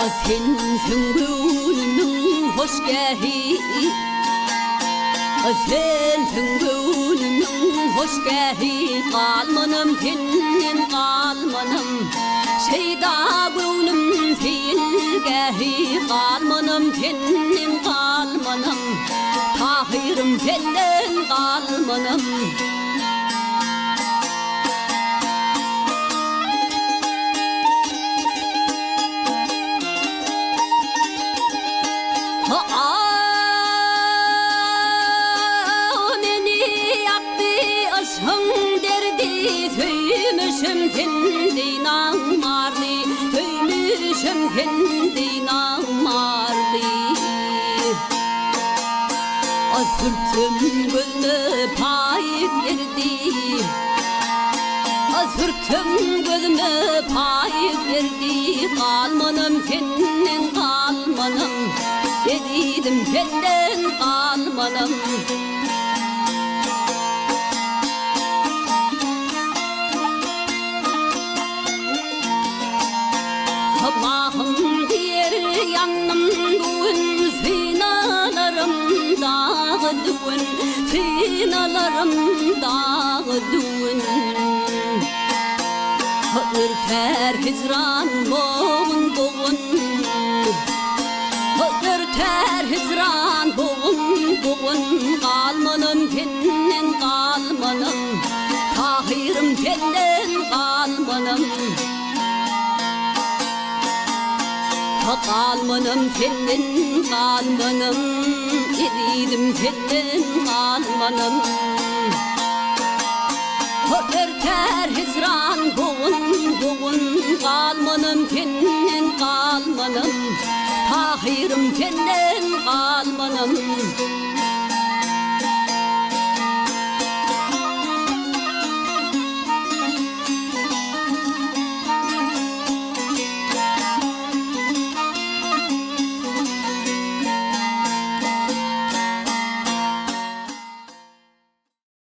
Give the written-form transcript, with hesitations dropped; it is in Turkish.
Sen gönlümün hoş gehi Sen gönlümün hoş gehi Kalmanım senin kalmanım Şeyda gönlüm fil gehi Kalmanım senin kalmanım Tahirım senden kalmanım Kendi namardi, töymüşüm kendi namardi. Sırtım gözüme payık verdi, sırtım gözüme payık verdi. Kalmanım senin kalmanım, dedim senden kalmanım. Sabahım diğer yanım düğün Finalarım dağı düğün Finalarım dağı düğün Ürter hicran boğun boğun Ürter hicran boğun boğun Kalmanım senin kalmanım Tahirım senden kalmanım Kalmanım senin kalmanım Eridim senin kalmanım Örter hizran boğun boğun Kalmanım senin kalmanım Tahirım senden kalmanım